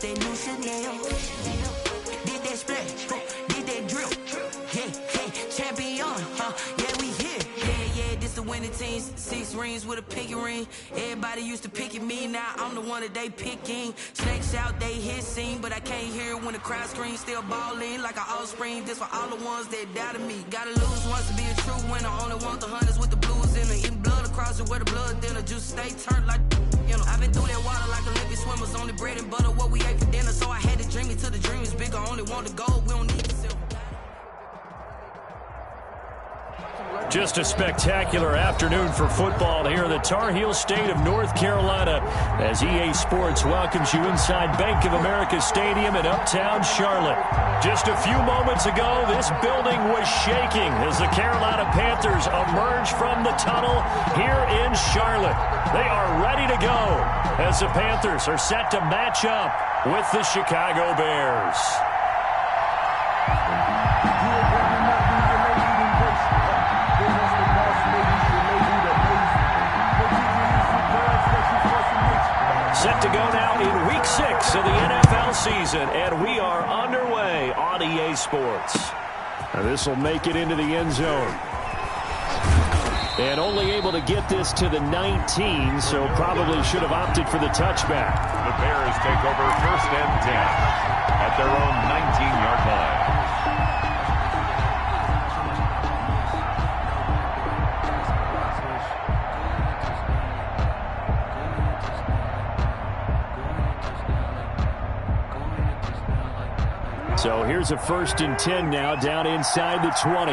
that new Chanel. Did that splash, did that drip. Yeah, champion, yeah, we here. Yeah, this the winning team. 6 rings with a pinky ring. Everybody used to pick at me, now I'm the one that they picking. Snakes out, they hit scene, but I can't hear it when the crowd screams. Still balling like an offspring. This for all the ones that doubted me. Gotta lose once to be a true winner. Only want the hunters with the blues in it. Eating blood across it where the blood dinner. Just stay turned like, you know. I've been through that water like Olympic swimmers. Only bread and butter, what we ate for dinner. So I had to dream it till the dream is bigger. Only want the gold, we don't need the silver. Just a spectacular afternoon for football here in the Tar Heel state of North Carolina as EA Sports welcomes you inside Bank of America Stadium in uptown Charlotte. Just a few moments ago, this building was shaking as the Carolina Panthers emerged from the tunnel here in Charlotte. They are ready to go as the Panthers are set to match up with the Chicago Bears. Set to go now in Week 6 of the NFL season, and we are underway on EA Sports. Now this will make it into the end zone. And only able to get this to the 19, so probably should have opted for the touchback. The Bears take over 1st and 10 at their own 19-yard line. So here's a 1st and 10 now down inside the 20.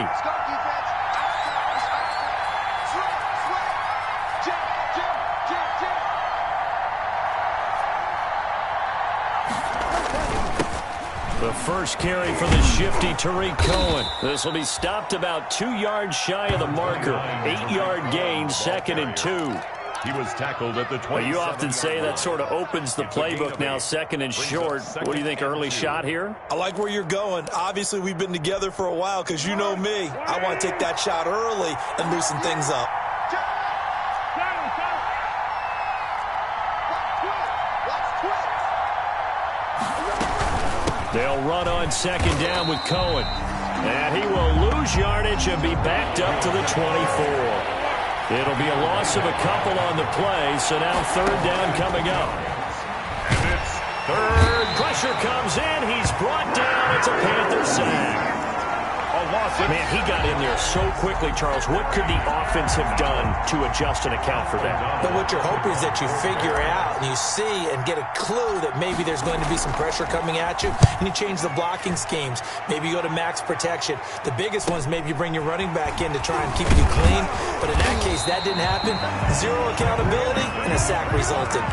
The first carry for the shifty Tariq Cohen. This will be stopped about 2 yards shy of the marker. 8-yard gain, 2nd and 2. He was tackled at the 20. Well, you often say that sort of opens the playbook now, 2nd and short. What do you think, early shot here? I like where you're going. Obviously, we've been together for a while because you know me. I want to take that shot early and loosen things up. They'll run on 2nd down with Cohen. And he will lose yardage and be backed up to the 24. It'll be a loss of a couple on the play, so now 3rd down coming up. And it's 3rd. Pressure comes in. He's brought down. It's a Panther sack. Man, he got in there so quickly, Charles. What could the offense have done to adjust and account for that? But what you're hoping is that you figure out and you see and get a clue that maybe there's going to be some pressure coming at you, and you change the blocking schemes. Maybe you go to max protection. The biggest one is maybe you bring your running back in to try and keep you clean. But in that case, that didn't happen. 0 accountability, and a sack resulted.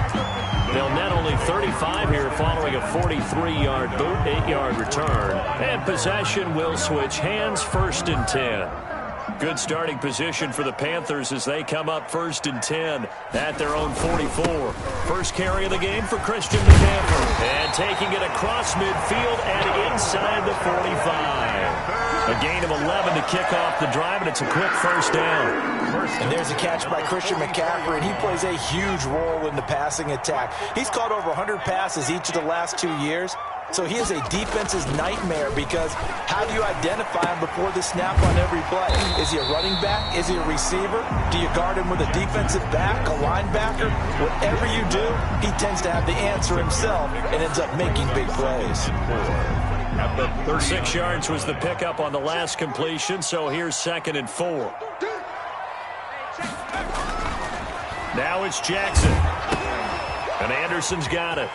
They'll net only 35 here following a 43-yard boot, 8-yard return. And possession will switch hands, 1st and 10. Good starting position for the Panthers as they come up 1st and 10 at their own 44. First carry of the game for Christian McCaffrey. And taking it across midfield and inside the 45. A gain of 11 to kick off the drive, and it's a quick 1st down. And there's a catch by Christian McCaffrey, and he plays a huge role in the passing attack. He's caught over 100 passes each of the last 2 years. So he is a defense's nightmare because how do you identify him before the snap on every play? Is he a running back? Is he a receiver? Do you guard him with a defensive back, a linebacker? Whatever you do, he tends to have the answer himself and ends up making big plays. 6 yards was the pickup on the last completion, so here's 2nd and 4. Now it's Jackson. And Anderson's got it.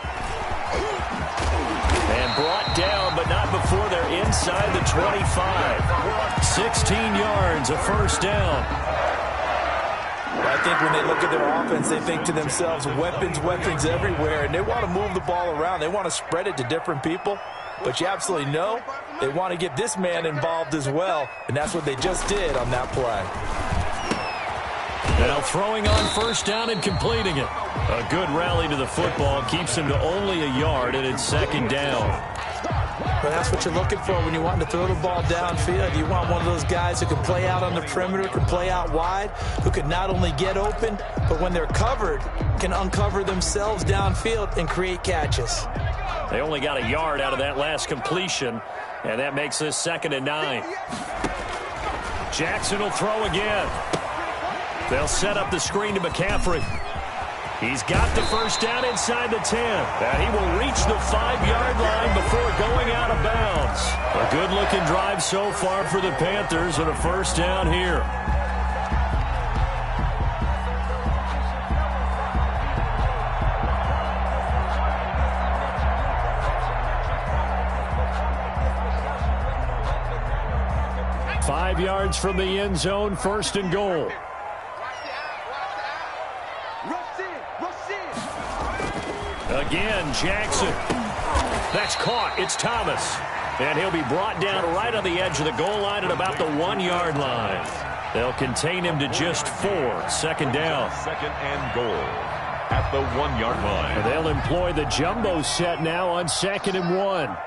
And brought down, but not before they're inside the 25. 16 yards, a 1st down. I think when they look at their offense, they think to themselves, weapons everywhere, and they want to move the ball around. They want to spread it to different people. But you absolutely know they want to get this man involved as well, and that's what they just did on that play. Now throwing on 1st down and completing it. A good rally to the football keeps him to only a yard, and it's 2nd down. But that's what you're looking for when you want to throw the ball downfield. You want one of those guys who can play out on the perimeter, can play out wide, who can not only get open, but when they're covered, can uncover themselves downfield and create catches. They only got a yard out of that last completion, and that makes this 2nd and 9. Jackson will throw again. They'll set up the screen to McCaffrey. He's got the first down inside the 10. And he will reach the 5-yard line before going out of bounds. A good-looking drive so far for the Panthers and a first down here. Five yards from the end zone, 1st and goal. Again, Jackson. That's caught. It's Thomas. And he'll be brought down right on the edge of the goal line at about the 1-yard line. They'll contain him to just 4. 2nd down. 2nd and goal at the 1-yard line. And they'll employ the jumbo set now on 2nd and 1.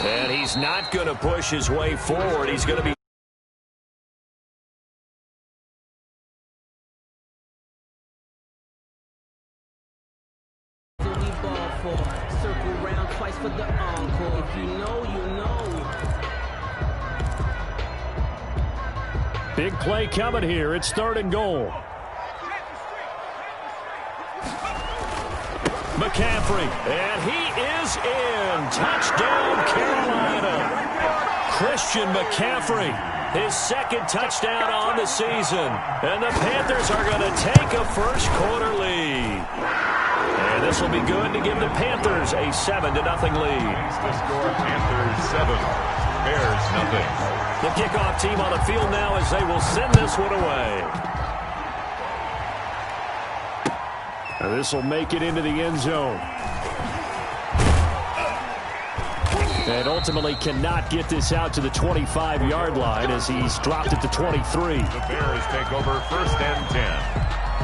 And he's not going to push his way forward. He's going to be circle round twice for the encore. If you know, you know. big play coming here. It's 3rd and goal. McCaffrey, and he is in. Touchdown, Carolina. Christian McCaffrey, his 2nd touchdown on the season. And the Panthers are going to take a first-quarter lead. And this will be good to give the Panthers a 7-0 lead. To score, Panthers 7, Bears nothing. The kickoff team on the field now as they will send this one away. And this will make it into the end zone. And ultimately cannot get this out to the 25-yard line as he's dropped it to 23. The Bears take over 1st and 10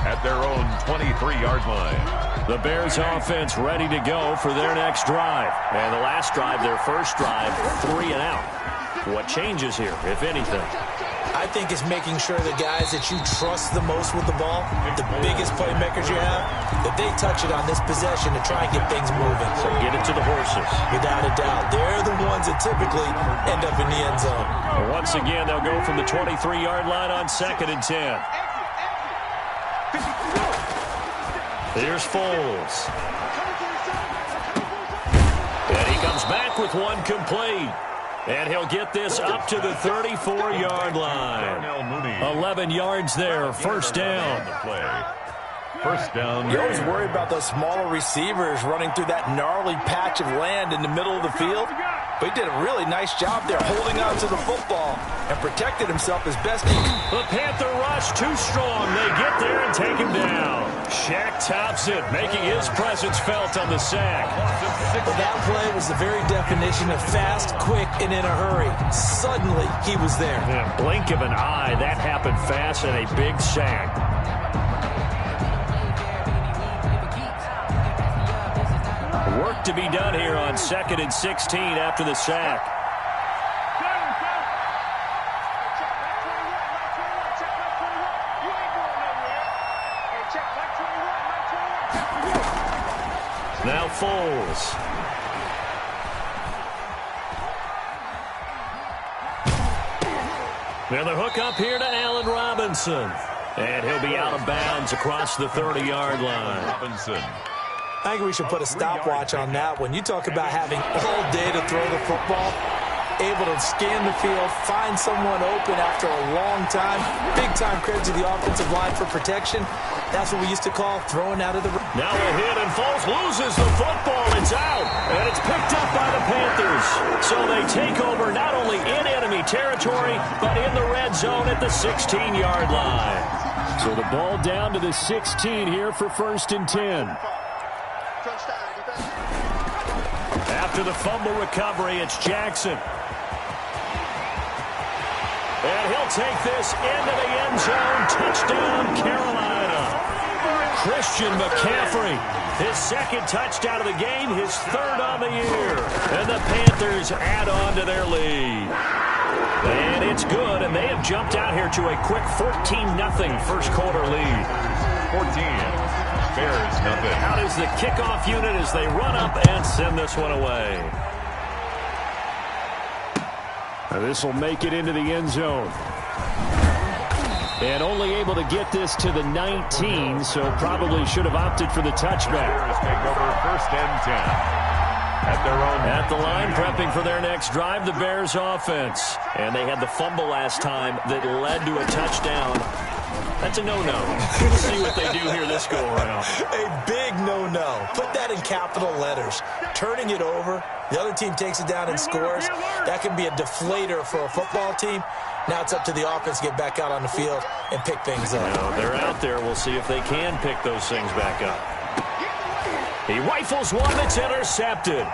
at their own 23-yard line. The Bears offense ready to go for their next drive. And the last drive, their first drive, 3 and out. What changes here, if anything? I think it's making sure the guys that you trust the most with the ball, the biggest playmakers you have, that they touch it on this possession to try and get things moving. So get it to the horses. Without a doubt. They're the ones that typically end up in the end zone. And once again, they'll go from the 23-yard line on 2nd and 10. Here's Foles. And he comes back with one complete. And he'll get this up to the 34-yard line. 11 yards there, first down. First down. You always worry about those smaller receivers running through that gnarly patch of land in the middle of the field. But he did a really nice job there holding on to the football and protected himself as best he could. The Panther rush too strong. They get there and take him down. Shaq Thompson making his presence felt on the sack. Well, that play was the very definition of fast, quick, and in a hurry. Suddenly, he was there. In a blink of an eye, that happened fast and a big sack. Work to be done here on 2nd and 16 after the sack. Now Foles. Now the hook up here to Allen Robinson. And he'll be out of bounds across the 30-yard line. Robinson. I think we should put a stopwatch on that one. You talk about having all day to throw the football, able to scan the field, find someone open after a long time. Big-time credit to the offensive line for protection. That's what we used to call throwing out of the... Now a hit, and Foles loses the football. It's out, and it's picked up by the Panthers. So they take over not only in enemy territory, but in the red zone at the 16-yard line. So the ball down to the 16 here for 1st and 10. After the fumble recovery, it's Jackson. And he'll take this into the end zone. Touchdown, Carolina. Christian McCaffrey, his 2nd touchdown of the game, his 3rd on the year. And the Panthers add on to their lead. And it's good, and they have jumped out here to a quick 14-0 first quarter lead. 14. Bears nothing. Out is the kickoff unit as they run up and send this one away. This will make it into the end zone. And only able to get this to the 19, so probably should have opted for the touchback. Bears take over first and 10. At the line, prepping for their next drive, the Bears offense. And they had the fumble last time that led to a touchdown. That's a no-no. We'll see what they do here this go-around. A big no-no. Put that in capital letters. Turning it over, the other team takes it down and scores. That can be a deflator for a football team. Now it's up to the offense to get back out on the field and pick things up. Now, they're out there. We'll see if they can pick those things back up. He rifles one that's intercepted.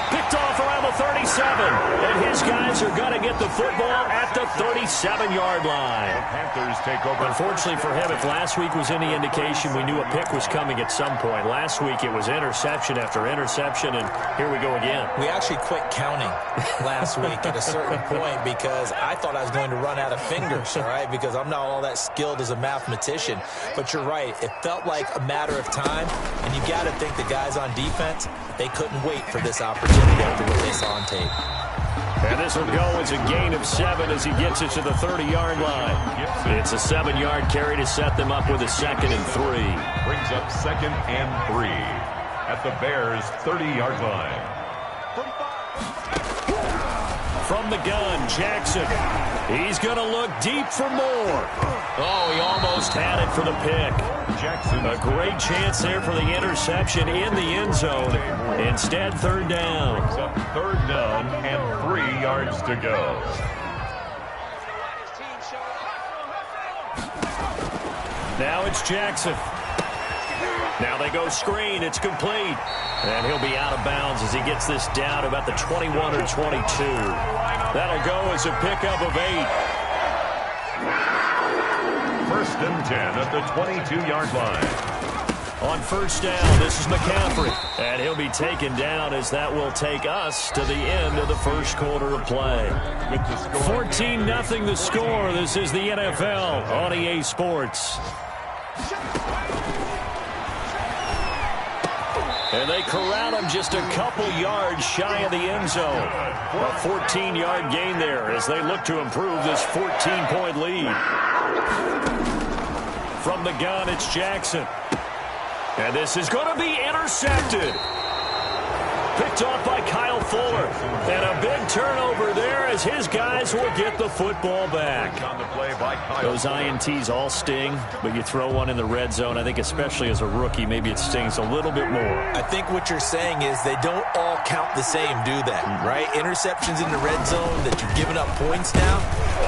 Picked off around the 37. And his guys are going to get the football at the 37-yard line. The Panthers take over. Unfortunately for him, if last week was any indication, we knew a pick was coming at some point. Last week it was interception after interception, and here we go again. We actually quit counting last week at a certain point because I thought I was going to run out of fingers, all right, because I'm not all that skilled as a mathematician. But you're right. It felt like a matter of time, and you got to think the guys on defense, they couldn't wait for this opportunity after what they saw on tape. And this will go as a gain of 7 as he gets it to the 30-yard line. It's a 7-yard carry to set them up with a 2nd and 3. Brings up 2nd and 3 at the Bears' 30-yard line. From the gun, Jackson. He's going to look deep for more. Oh, he almost had it for the pick. Jackson. A great chance there for the interception in the end zone. Instead, 3rd down. Brings up 3rd down and 3 yards to go. Now it's Jackson. Now they go screen. It's complete. And he'll be out of bounds as he gets this down about the 21 or 22. That'll go as a pickup of 8. 1st and 10 at the 22-yard line. On 1st down, this is McCaffrey. And he'll be taken down as that will take us to the end of the first quarter of play. 14-0 the score. This is the NFL on EA Sports. And they corral him just a couple yards shy of the end zone. A 14-yard gain there as they look to improve this 14-point lead. From the gun, it's Jackson. And this is going to be intercepted. Picked off by Kyle Fuller. And a big turnover there as his guys will get the football back. Those INTs all sting, but you throw one in the red zone, I think especially as a rookie, maybe it stings a little bit more. I think what you're saying is they don't all count the same, do they? Right? Interceptions in the red zone that you've given up points now,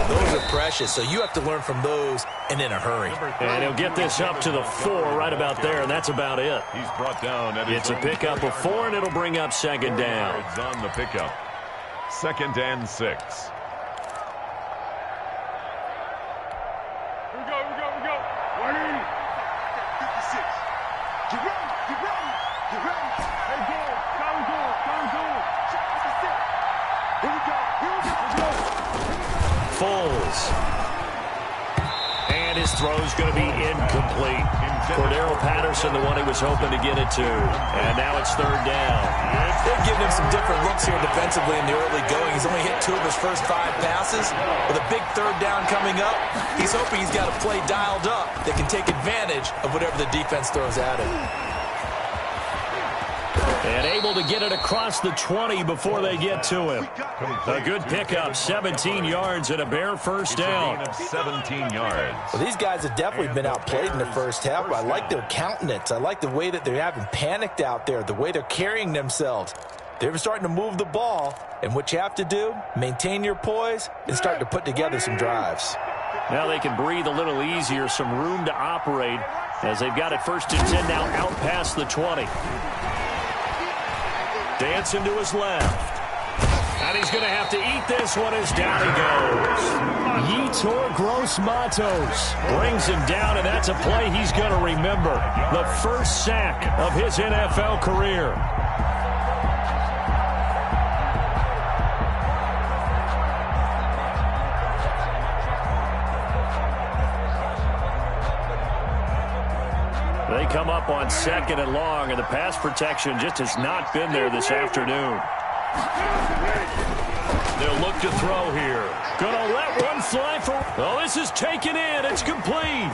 those are precious. So you have to learn from those and in a hurry. And he'll get this up to the 4 right about there, and that's about it. He's brought down at It's a pickup of 4, and it'll bring up 2nd down. It's on the pickup. 2nd and 6. Here we go. Ready? 56. Get ready. Hey, go. Here we go. Foles. And his throw's going to be incomplete. Cordero Patterson, the one he was hoping to get it to. And now it's 3rd down. They're giving him some different looks here defensively in the early going. He's only hit 2 of his first 5 passes. With a big 3rd down coming up, he's hoping he's got a play dialed up that can take advantage of whatever the defense throws at him. And able to get it across the 20 before they get to him. A good pickup, 17 yards and a bare 1st down. 17 yards. Well, these guys have definitely been outplayed in the first half, but I like their countenance. I like the way that they haven't panicked out there, the way they're carrying themselves. They're starting to move the ball, and what you have to do, maintain your poise and start to put together some drives. Now they can breathe a little easier, some room to operate as they've got it 1st and 10 now out past the 20. Dancing to his left. And he's going to have to eat this one as down he goes. Yetur Gross-Matos brings him down, and that's a play he's going to remember. The first sack of his NFL career. come up on 2nd and long, and the pass protection just has not been there this afternoon. They'll look to throw here. Gonna let one fly for... Oh, this is taken in. It's complete.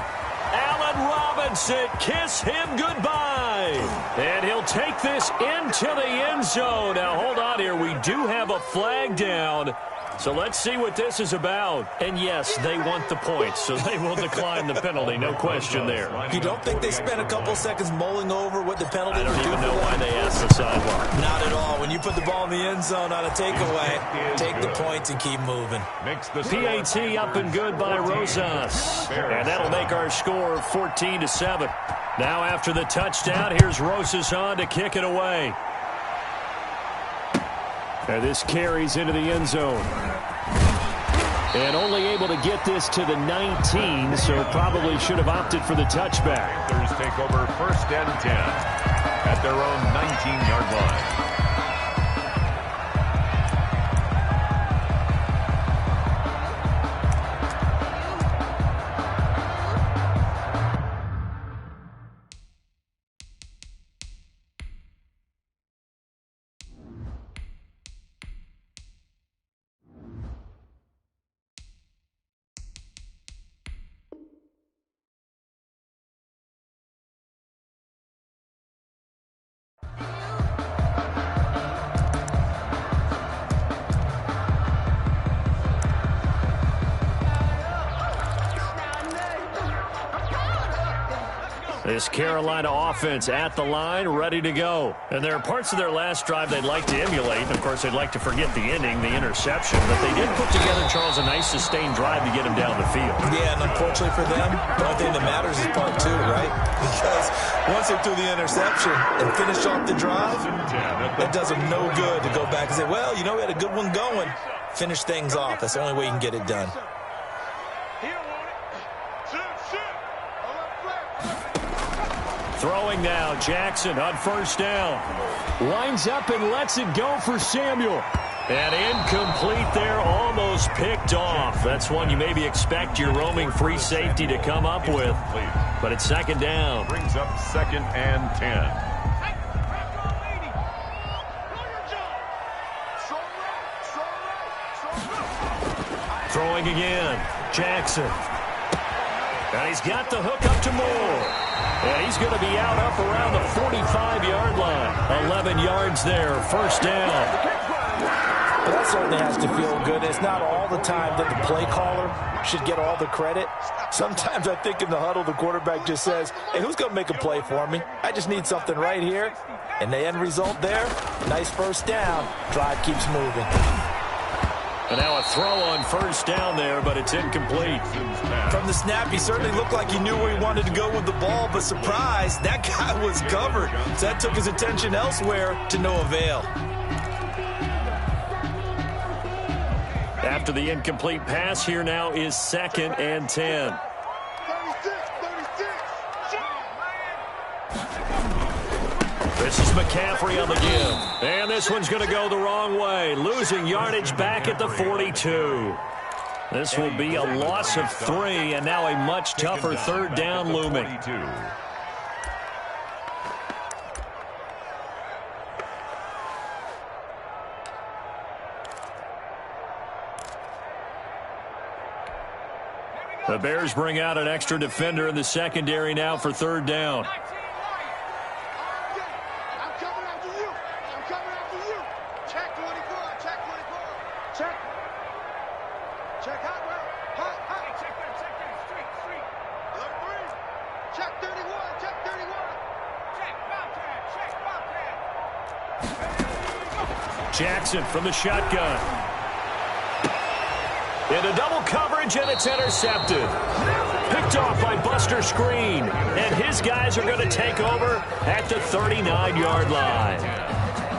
Allen Robinson, kiss him goodbye. And he'll take this into the end zone. Now, hold on here. We do have a flag down. So let's see what this is about. And yes, they want the points, so they will decline the penalty. No question there. You don't think they spent a couple seconds mulling over what the penalty I would don't do even for know them? why they asked the sideline. Not at all. When you put the ball in the end zone on a takeaway, take the points and keep moving. Makes the PAT up and good by Rosas. And that'll make our score 14-7. Now after the touchdown, here's Rosas on to kick it away. And this carries into the end zone. And only able to get this to the 19, so probably should have opted for the touchback. Panthers take over 1st and 10 at their own 19-yard line. This Carolina offense at the line, ready to go. And there are parts of their last drive they'd like to emulate. Of course, they'd like to forget the ending, the interception. But they did put together, Charles, a nice sustained drive to get him down the field. Yeah, and unfortunately for them, the only thing that matters is part 2, right? Because once they threw the interception and finished off the drive, that does them no good to go back and say, well, you know, we had a good one going. Finish things off. That's the only way you can get it done. Throwing now, Jackson on 1st down. Lines up and lets it go for Samuel. And incomplete there, almost picked off. That's one you maybe expect your roaming free safety to come up with. But it's 2nd down. Brings up 2nd and 10. Throwing again, Jackson. And he's got the hook up to Moore. And he's going to be out up around the 45-yard line. 11 yards there, 1st down. But that certainly has to feel good. It's not all the time that the play caller should get all the credit. Sometimes I think in the huddle, the quarterback just says, hey, who's going to make a play for me? I just need something right here. And the end result there, nice 1st down. Drive keeps moving. And now a throw on 1st down there, but it's incomplete. From the snap, he certainly looked like he knew where he wanted to go with the ball, but surprise, that guy was covered. So that took his attention elsewhere to no avail. After the incomplete pass, here now is 2nd and 10. This is McCaffrey on the give. And this one's going to go the wrong way. Losing yardage back at the 42. This will be a loss of 3, and now a much tougher 3rd down looming. The Bears bring out an extra defender in the secondary now for 3rd down. Jackson from the shotgun. Into double coverage, and it's intercepted. Picked off by Buster Screen. And his guys are going to take over at the 39-yard line.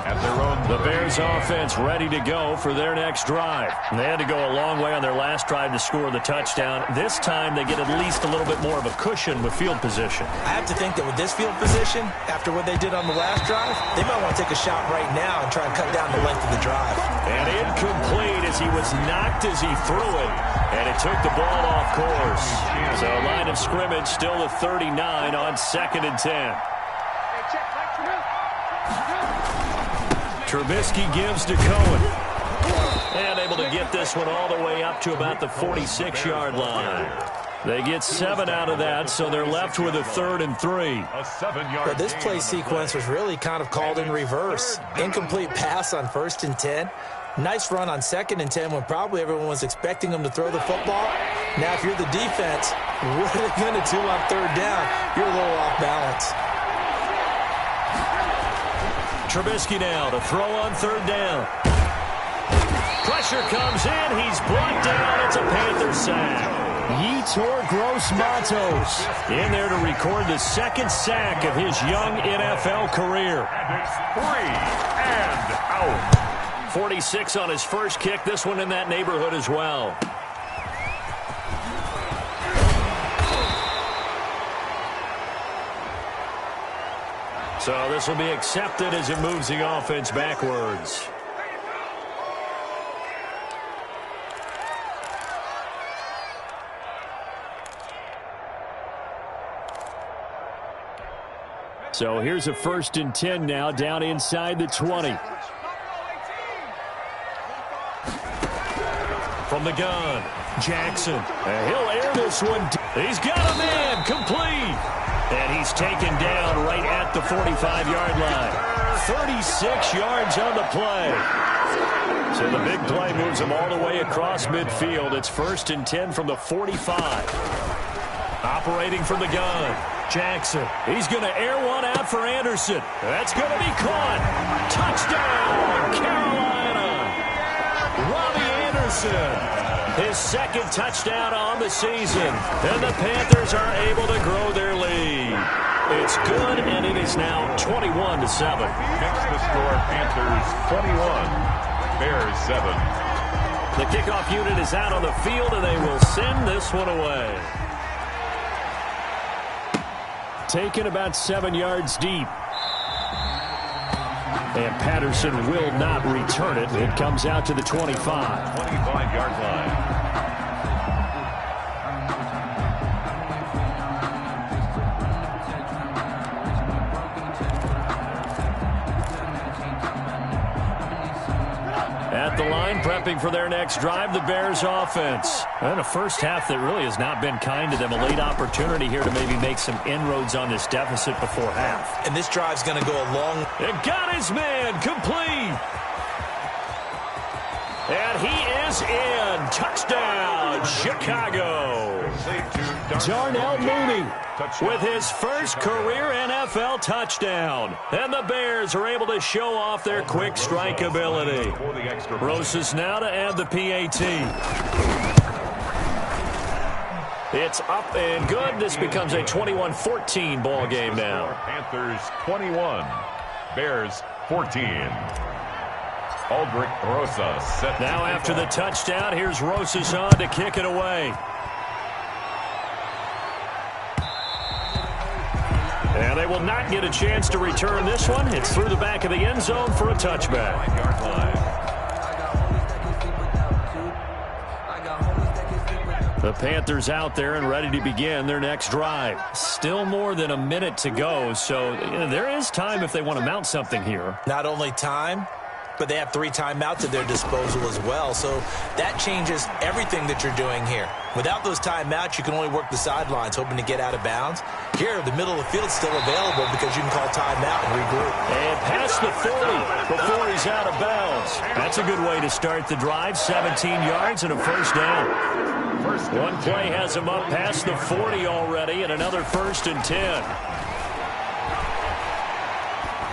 At their own, the Bears offense ready to go for their next drive. They had to go a long way on their last drive to score the touchdown. This time they get at least a little bit more of a cushion with field position. I have to think that with this field position, after what they did on the last drive, they might want to take a shot right now and try and cut down the length of the drive. And incomplete as he was knocked as he threw it. And it took the ball off course. So line of scrimmage still the 39 on 2nd and 10. Trubisky gives to Cohen. And able to get this one all the way up to about the 46-yard line. They get 7 out of that, so they're left with a 3rd and 3. But this play sequence was really kind of called in reverse. Incomplete pass on 1st and 10. Nice run on 2nd and 10 when probably everyone was expecting them to throw the football. Now, if you're the defense, what are they going to do on 3rd down? You're a little off balance. Trubisky now to throw on 3rd down. Pressure comes in. He's brought down. It's a Panther sack. Yetur Gross-Matos in there to record the 2nd sack of his young NFL career. And it's 3 and out. 46 on his first kick. This one in that neighborhood as well. So this will be accepted as it moves the offense backwards. So here's a 1st and 10 now down inside the 20. From the gun, Jackson. And he'll air this one. He's got a man complete. And he's taken down right at the 45-yard line. 36 yards on the play. So the big play moves him all the way across midfield. It's 1st and 10 from the 45. Operating from the gun, Jackson. He's going to air one out for Anderson. That's going to be caught. Touchdown, Carolina. Robbie Anderson. His 2nd touchdown on the season. And the Panthers are able to grow their lead. It's good, and it is now 21-7. Next the score, Panthers 21, Bears 7. The kickoff unit is out on the field, and they will send this one away. Taken about 7 yards deep. And Patterson will not return it. It comes out to the 25. 25-yard line. At the line, prepping for their next drive, the Bears offense. And a first half that really has not been kind to them. A late opportunity here to maybe make some inroads on this deficit before half. And this drive's going to go a long... It got his man complete. And he is in. Touchdown, Chicago. Darnell Mooney with his first career NFL touchdown. And the Bears are able to show off their quick strike ability. Rosas now to add the PAT. It's up and good. This becomes a 21-14 ball game now. Panthers 21, Bears 14. Aldrich Rosas set. Now after the touchdown, here's Rosas on to kick it away. And they will not get a chance to return this one. It's through the back of the end zone for a touchback. 9-yard line. The Panthers out there and ready to begin their next drive. Still more than a minute to go, so there is time if they want to mount something here. Not only time, but they have 3 timeouts at their disposal as well. So that changes everything that you're doing here. Without those timeouts, you can only work the sidelines, hoping to get out of bounds. Here, the middle of the field's still available because you can call timeout and regroup. And past the 40 before he's out of bounds. That's a good way to start the drive. 17 yards and a first down. One play has him up past the 40 already, and another 1st and 10.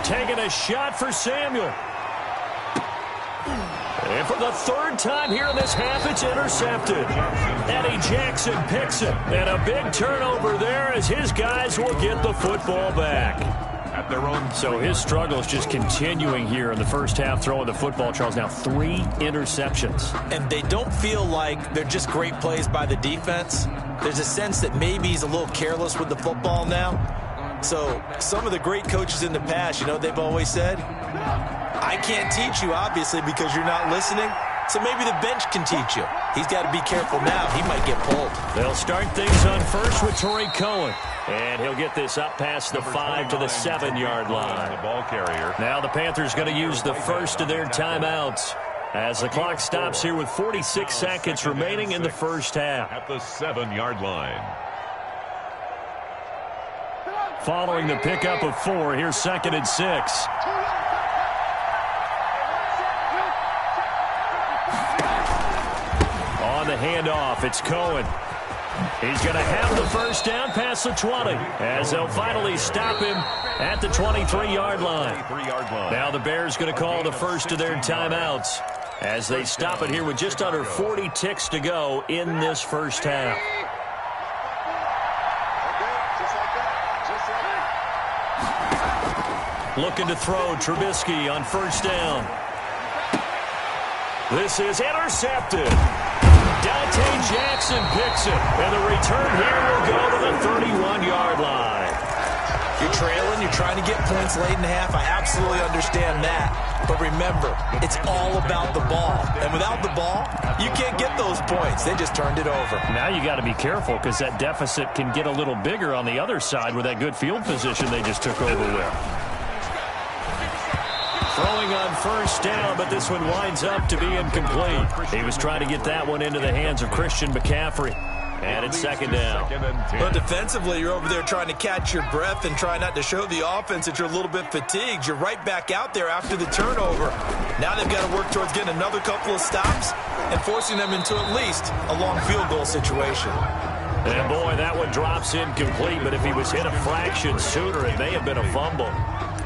Taking a shot for Samuel. And for the 3rd time here in this half, it's intercepted. Eddie Jackson picks it. And a big turnover there as his guys will get the football back. At their own. So his struggle is just continuing here in the first half, throwing the football, Charles. Now 3 interceptions. And they don't feel like they're just great plays by the defense. There's a sense that maybe he's a little careless with the football now. So some of the great coaches in the past, you know, they've always said, I can't teach you, obviously, because you're not listening. So maybe the bench can teach you. He's got to be careful now. He might get pulled. They'll start things on first with Torrey Cohen. And he'll get this up past the 5 to the 7-yard line. The ball carrier. Now the Panthers going to use the first of their timeouts as the clock stops here with 46 seconds remaining in the first half. At the 7-yard line. Following the pickup of 4, here's 2nd and 6. On the handoff, it's Cohen. He's going to have the first down past the 20 as they'll finally stop him at the 23-yard line. Now the Bears going to call the first of their timeouts as they stop it here with just under 40 ticks to go in this first half. Looking to throw, Trubisky on first down. This is intercepted. Dante Jackson picks it, and the return here will go to the 31-yard line. You're trailing, you're trying to get points late in the half. I absolutely understand that. But remember, it's all about the ball. And without the ball, you can't get those points. They just turned it over. Now you got to be careful because that deficit can get a little bigger on the other side with that good field position they just took over with. Throwing on first down, but this one winds up to be incomplete. He was trying to get that one into the hands of Christian McCaffrey. And it's 2nd down. But defensively, you're over there trying to catch your breath and try not to show the offense that you're a little bit fatigued. You're right back out there after the turnover. Now they've got to work towards getting another couple of stops and forcing them into at least a long field goal situation. And boy, that one drops incomplete, but if he was hit a fraction sooner, it may have been a fumble.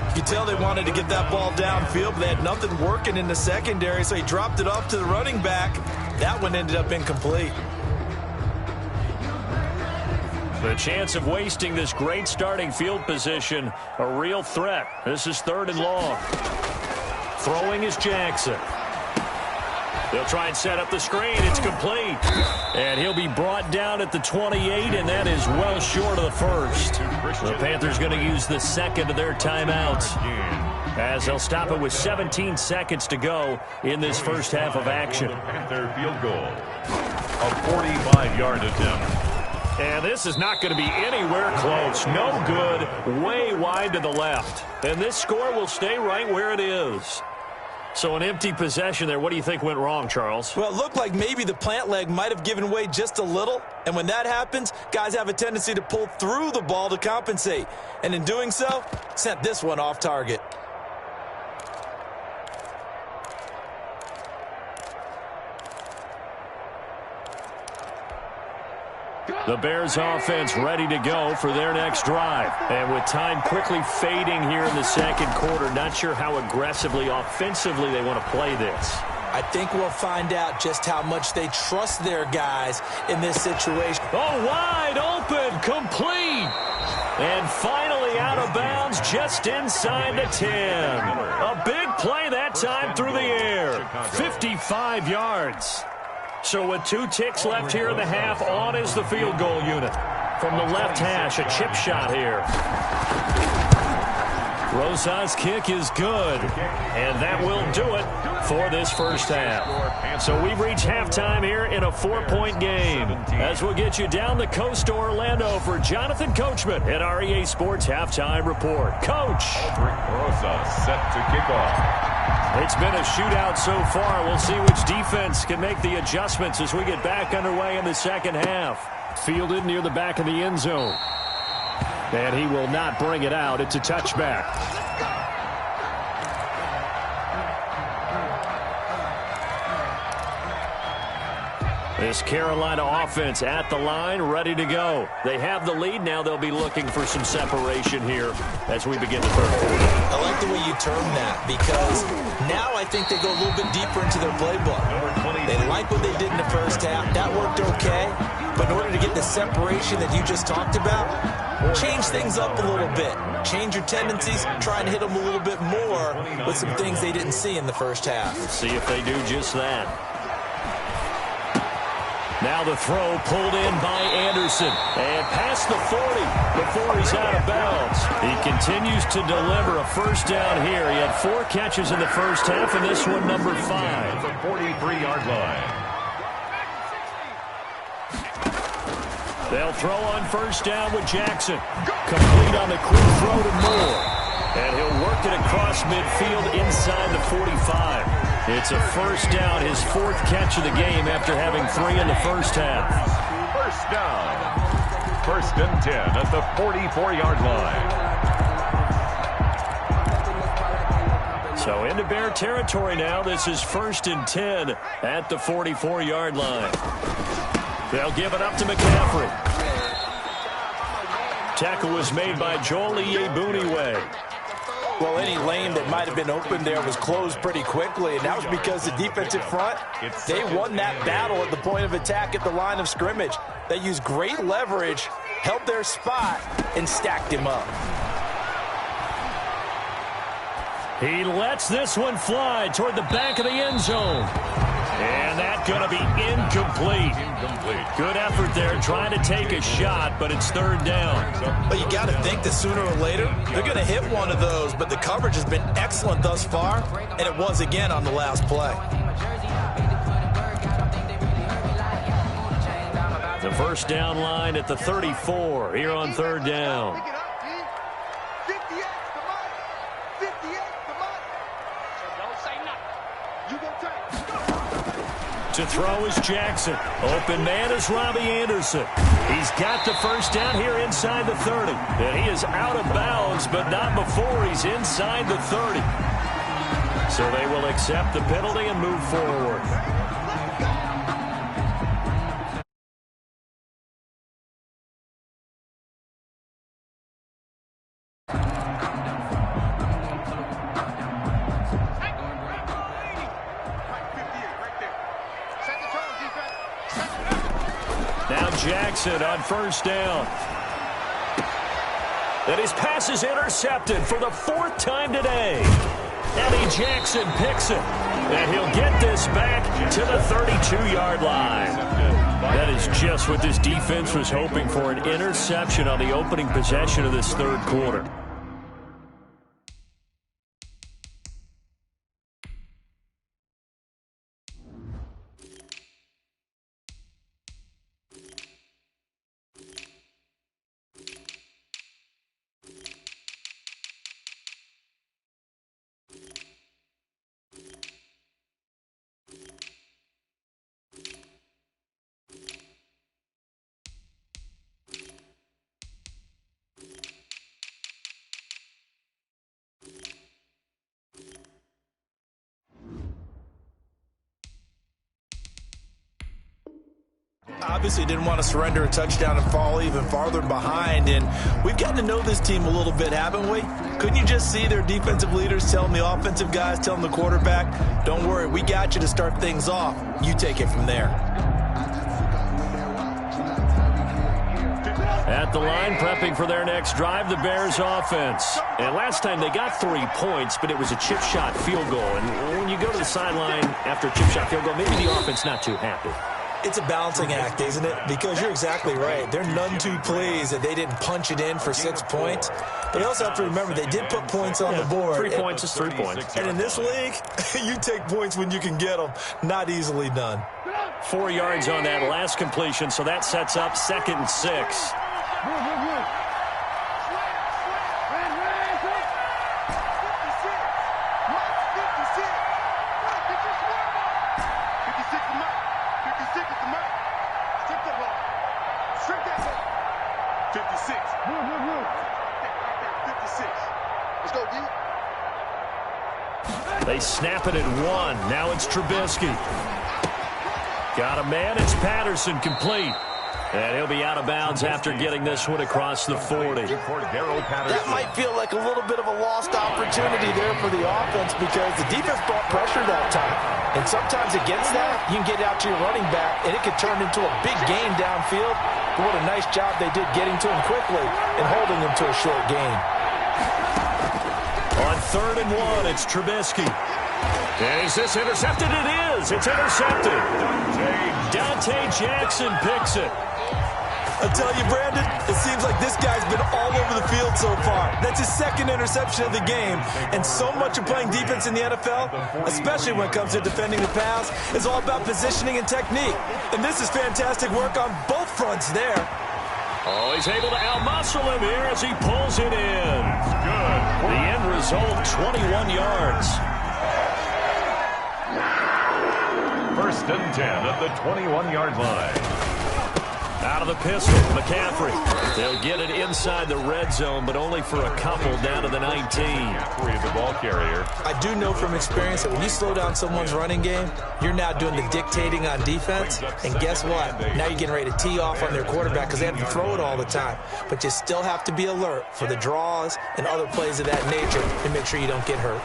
You could tell they wanted to get that ball downfield, but they had nothing working in the secondary, so he dropped it off to the running back. That one ended up incomplete. The chance of wasting this great starting field position, a real threat. This is 3rd and long. Throwing is Jackson. They'll try and set up the screen. It's complete. And he'll be brought down at the 28, and that is well short of the first. The Panthers going to use the 2nd of their timeouts as they'll stop it with 17 seconds to go in this first half of action. Panther field goal. A 45-yard attempt. And this is not going to be anywhere close. No good. Way wide to the left. And this score will stay right where it is. So an empty possession there. What do you think went wrong, Charles? Well, it looked like maybe the plant leg might have given way just a little. And when that happens, guys have a tendency to pull through the ball to compensate. And in doing so, sent this one off target. The Bears offense ready to go for their next drive. And with time quickly fading here in the second quarter, not sure how aggressively, offensively they want to play this. I think we'll find out just how much they trust their guys in this situation. Oh, wide open, complete. And finally out of bounds just inside the 10. A big play that time through the air. 55 yards. So with 2 ticks left here in the half, on is the field goal unit. From the left hash, a chip shot here. Rosa's kick is good, and that will do it for this first half. So we've reached halftime here in a 4-point game. As we'll get you down the coast to Orlando for Jonathan Coachman at our EA Sports Halftime Report. Coach! Rosa set to kick off. It's been a shootout so far. We'll see which defense can make the adjustments as we get back underway in the second half. Fielded near the back of the end zone. And he will not bring it out. It's a touchback. This Carolina offense at the line, ready to go. They have the lead. Now they'll be looking for some separation here as we begin the third quarter. I like the way you term that because now I think they go a little bit deeper into their playbook. They like what they did in the first half. That worked okay. But in order to get the separation that you just talked about, change things up a little bit. Change your tendencies. Try and hit them a little bit more with some things they didn't see in the first half. Let's see if they do just that. Now the throw pulled in by Anderson. And past the 40 before he's out of bounds. He continues to deliver a first down here. He had 4 catches in the first half, and this one number 5. The 43-yard line. They'll throw on first down with Jackson. Complete on the quick throw to Moore. And he'll work it across midfield inside the 45. It's a first down, his fourth catch of the game after having 3 in the first half. First down. 1st and 10 at the 44-yard line. So into Bear territory now. This is 1st and 10 at the 44-yard line. They'll give it up to McCaffrey. Tackle was made by Joel Iyiegbuniwe. Well, any lane that might have been open there was closed pretty quickly, and that was because the defensive front, they won that battle at the point of attack at the line of scrimmage. They used great leverage, held their spot, and stacked him up. He lets this one fly toward the back of the end zone. And that's going to be incomplete. Good effort there trying to take a shot, but it's 3rd down. But you got to think that sooner or later, they're going to hit one of those, but the coverage has been excellent thus far, and it was again on the last play. The first down line at the 34 here on 3rd down. To throw is Jackson. Open man is Robbie Anderson. He's got the first down here inside the 30. And he is out of bounds, but not before he's inside the 30. So they will accept the penalty and move forward. Now Jackson on first down. And his pass is intercepted for the 4th time today. Eddie Jackson picks it. And he'll get this back to the 32-yard line. That is just what this defense was hoping for, an interception on the opening possession of this 3rd quarter. Obviously didn't want to surrender a touchdown and fall even farther behind, and we've gotten to know this team a little bit, haven't we? Couldn't you just see their defensive leaders telling the offensive guys, telling the quarterback, don't worry, we got you to start things off. You take it from there. At the line, prepping for their next drive, the Bears offense. And last time they got 3 points, but it was a chip shot field goal. And when you go to the sideline after a chip shot field goal, maybe the offense not too happy. It's a balancing act, isn't it? Because you're exactly right. They're none too pleased that they didn't punch it in for 6 points. But you also have to remember they did put points on the board. 3 points is 3 points. And in this league, you take points when you can get them. Not easily done. 4 yards on that last completion, so that sets up 2nd and 6. They snap it at 1. Now it's Trubisky. Got a man. It's Patterson complete. And he'll be out of bounds after getting this one across the 40. That might feel like a little bit of a lost opportunity there for the offense because the defense brought pressure that time. And sometimes against that, you can get out to your running back, and it could turn into a big gain downfield. But what a nice job they did getting to him quickly and holding him to a short gain. On 3rd and 1, it's Trubisky. Is this intercepted? It is. It's intercepted. Dante Jackson picks it. I tell you, Brandon, it seems like this guy's been all over the field so far. That's his 2nd interception of the game. And so much of playing defense in the NFL, especially when it comes to defending the pass, is all about positioning and technique. And this is fantastic work on both fronts there. Oh, he's able to outmuscle him here as he pulls it in. Good. The end result, 21 yards. First and 10 at the 21-yard line. Out of the pistol, McCaffrey. They'll get it inside the red zone, but only for a couple down to the 19. McCaffrey, the ball carrier. I do know from experience that when you slow down someone's running game, you're now doing the dictating on defense. And guess what? Now you're getting ready to tee off on their quarterback because they have to throw it all the time. But you still have to be alert for the draws and other plays of that nature to make sure you don't get hurt.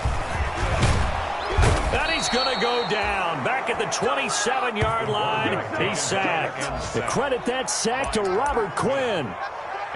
And he's going to go down. Back at the 27-yard line, he's sacked. The credit that sack to Robert Quinn.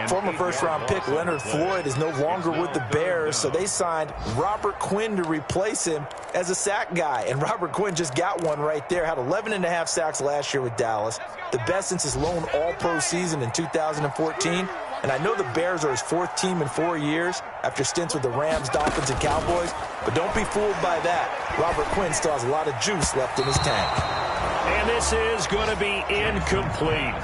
Former first-round pick Leonard Floyd is no longer with the Bears, so they signed Robert Quinn to replace him as a sack guy. And Robert Quinn just got one right there. Had 11.5 sacks last year with Dallas, the best since his lone All-Pro season in 2014. And I know the Bears are his fourth team in 4 years after stints with the Rams, Dolphins, and Cowboys. But don't be fooled by that. Robert Quinn still has a lot of juice left in his tank. And this is going to be incomplete.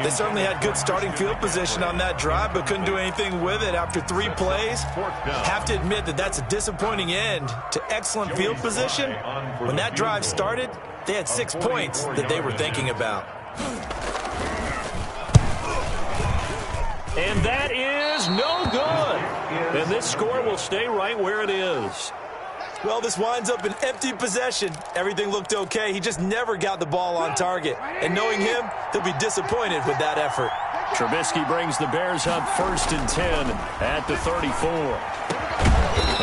They certainly had good starting field position on that drive, but couldn't do anything with it after 3 plays. Have to admit that that's a disappointing end to excellent field position. When that drive started, they had 6 points that they were thinking about. And that is no good. And this score will stay right where it is. Well, this winds up an empty possession. Everything looked okay. He just never got the ball on target. And knowing him, he'll be disappointed with that effort. Trubisky brings the Bears up first and 10 at the 34.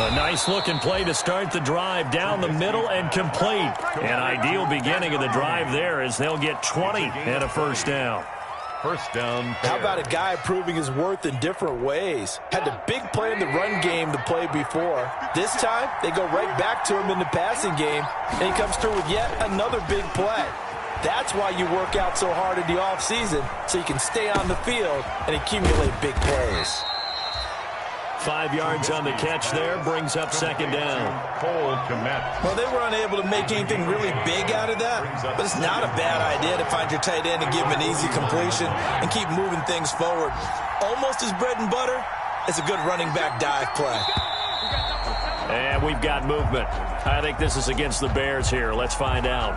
A nice-looking play to start the drive down the middle and complete. An ideal beginning of the drive there as they'll get 20 and a first down. First down. How about a guy proving his worth in different ways? Had the big play in the run game to play before. This time, they go right back to him in the passing game, and he comes through with yet another big play. That's why you work out so hard in the offseason, so you can stay on the field and accumulate big plays. 5 yards on the catch there, brings up second down. Cole Kmet. Well, they were unable to make anything really big out of that, but it's not a bad idea to find your tight end and give him an easy completion and keep moving things forward. Almost as bread and butter as a good running back dive play. And we've got movement. I think this is against the Bears here. Let's find out.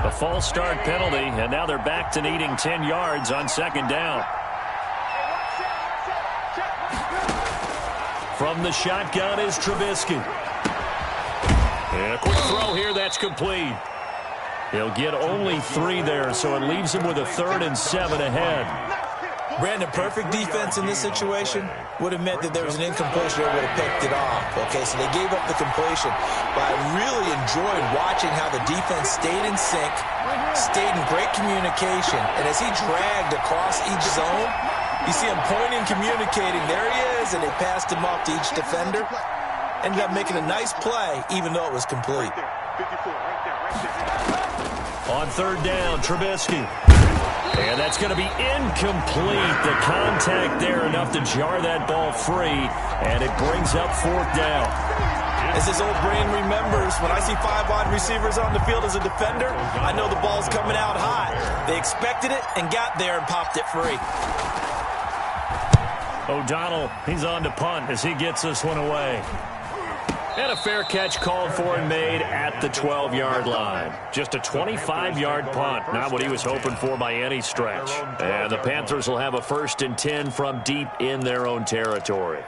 A false start penalty, and now they're back to needing 10 yards on second down. From the shotgun is Trubisky. And a quick throw here, that's complete. He'll get only 3 there, so it leaves him with a 3rd and 7 ahead. Brandon, perfect defense in this situation would have meant that there was an incompletion that would have picked it off. Okay, so they gave up the completion. But I really enjoyed watching how the defense stayed in sync, stayed in great communication. And as he dragged across each zone, you see him pointing, communicating. There he is, and they passed him off to each defender. Ended up making a nice play, even though it was complete. On third down, Trubisky. And that's going to be incomplete. The contact there enough to jar that ball free, and it brings up 4th down. As his old brain remembers, when I see 5 wide receivers on the field as a defender, I know the ball's coming out hot. They expected it and got there and popped it free. O'Donnell, he's on to punt as he gets this one away. And a fair catch called for and made at the 12-yard line. Just a 25-yard punt, not what he was hoping for by any stretch. And the Panthers will have a 1st and 10 from deep in their own territory.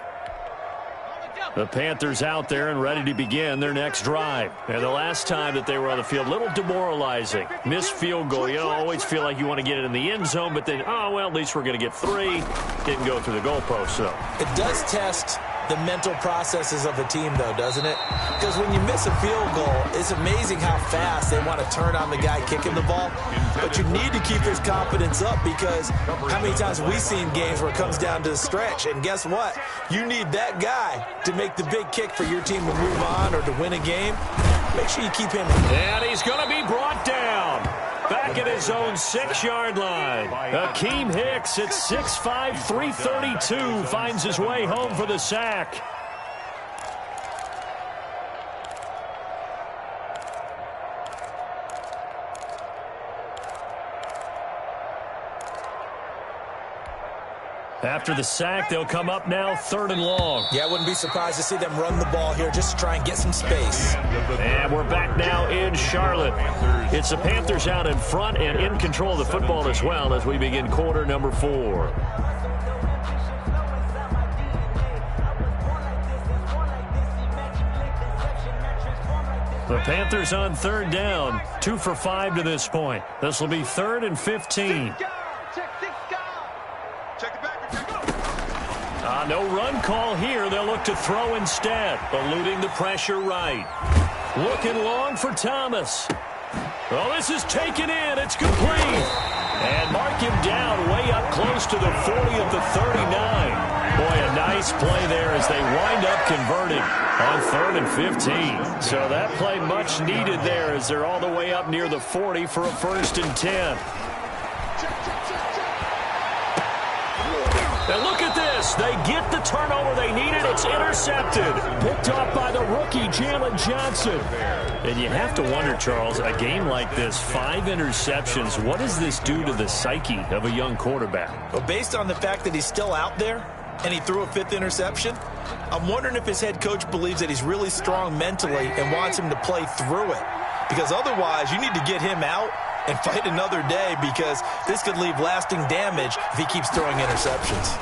The Panthers out there and ready to begin their next drive. And the last time that they were on the field, a little demoralizing. Missed field goal. You always feel like you want to get it in the end zone, but then, oh, well, at least we're going to get 3. Didn't go through the goalpost, so. It does test the mental processes of a team, though, doesn't it? Because when you miss a field goal, it's amazing how fast they want to turn on the guy kicking the ball. But you need to keep his confidence up because how many times have we seen games where it comes down to the stretch? And guess what? You need that guy to make the big kick for your team to move on or to win a game. Make sure you keep him in. And he's going to be brought down. Back back at his own 6-yard line. Akeem Hicks at 6'5", 332 finds his way home for the sack. After the sack, they'll come up now 3rd and long. Yeah, I wouldn't be surprised to see them run the ball here just to try and get some space. And we're back now in Charlotte. It's the Panthers out in front and in control of the football as well as we begin quarter number 4. The Panthers on 3rd down, 2 for 5 to this point. This will be 3rd and 15. No run call here. They'll look to throw instead, eluding the pressure right. Looking long for Thomas. Oh, this is taken in. It's complete. And mark him down way up close to the 40 at the 39. Boy, a nice play there as they wind up converting on 3rd and 15. So that play much needed there as they're all the way up near the 40 for a 1st and 10. And look at this. They get the turnover they needed. It's intercepted. Picked off by the rookie, Jalen Johnson. And you have to wonder, Charles, a game like this, 5 interceptions, what does this do to the psyche of a young quarterback? Well, based on the fact that he's still out there and he threw a 5th interception, I'm wondering if his head coach believes that he's really strong mentally and wants him to play through it. Because otherwise, you need to get him out and fight another day, because this could leave lasting damage if he keeps throwing interceptions.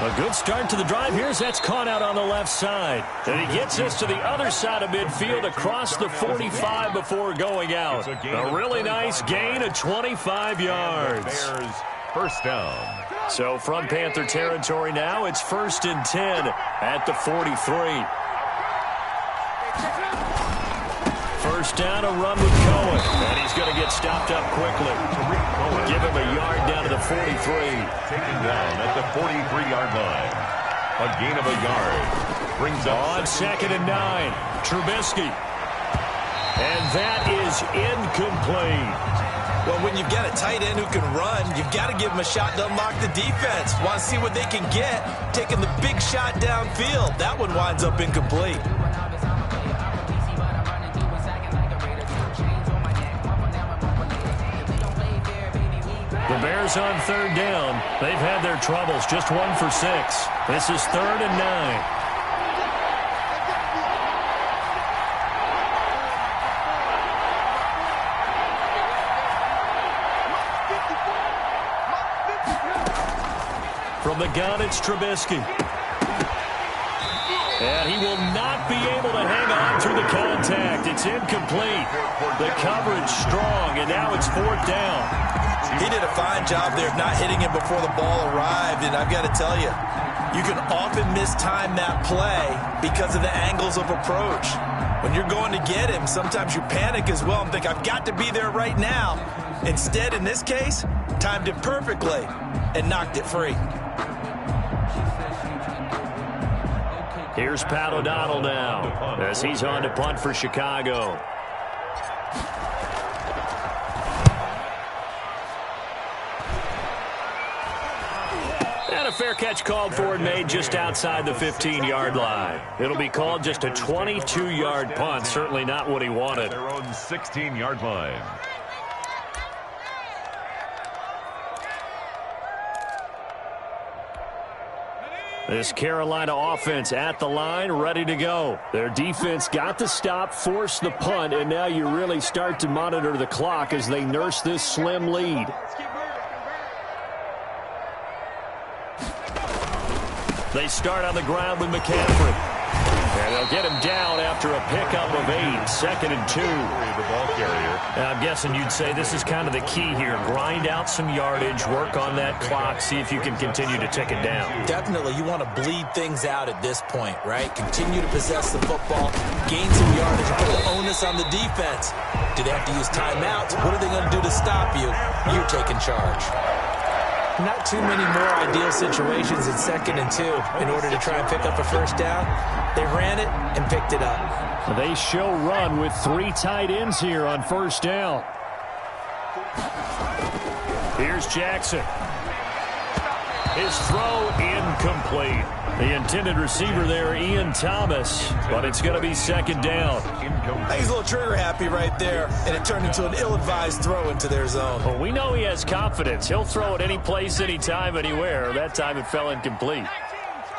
A good start to the drive here as that's caught out on the left side. And he gets us to the other side of midfield across the 45 before going out. A really nice gain of 25 yards. Bears, 1st down. So from Panther territory now, it's 1st and 10 at the 43. 1st down, a run with Cohen. And he's going to get stopped up quickly. Give him a yard down to the 43. Taken down at the 43-yard line. A gain of a yard. Brings up on 2nd and 9. Trubisky. And that is incomplete. Well, when you've got a tight end who can run, you've got to give him a shot to unlock the defense. Want to see what they can get, taking the big shot downfield. That one winds up incomplete. The Bears on 3rd down. They've had their troubles, just 1 for 6. This is 3rd and 9. From the gun, it's Trubisky. And he will not be able to hang on through the contact. It's incomplete. The coverage strong, and now it's 4th down. He did a fine job there of not hitting him before the ball arrived, and I've got to tell you, you can often mistime that play because of the angles of approach. When you're going to get him, sometimes you panic as well and think, I've got to be there right now. Instead, in this case, timed it perfectly and knocked it free. Here's Pat O'Donnell now as he's on to punt for Chicago. And a fair catch called for and made just outside the 15-yard line. It'll be called just a 22-yard punt. Certainly not what he wanted. Their own 16-yard line. This Carolina offense at the line, ready to go. Their defense got the stop, forced the punt, and now you really start to monitor the clock as they nurse this slim lead. They start on the ground with McCaffrey. And they'll get him down after a pickup of 8, 2nd and 2. The ball carrier. I'm guessing you'd say this is kind of the key here. Grind out some yardage, work on that clock, see if you can continue to tick it down. Definitely, you want to bleed things out at this point, right? Continue to possess the football, gain some yardage, and put the onus on the defense. Do they have to use timeouts? What are they going to do to stop you? You're taking charge. Not too many more ideal situations in 2nd and 2 in order to try and pick up a 1st down. They ran it and picked it up. They show run with 3 tight ends here on first down. Here's Jackson. His throw incomplete. The intended receiver there, Ian Thomas, but it's going to be second down. He's a little trigger happy right there, and it turned into an ill-advised throw into their zone. Well, we know he has confidence. He'll throw it any place, anytime, anywhere. That time it fell incomplete.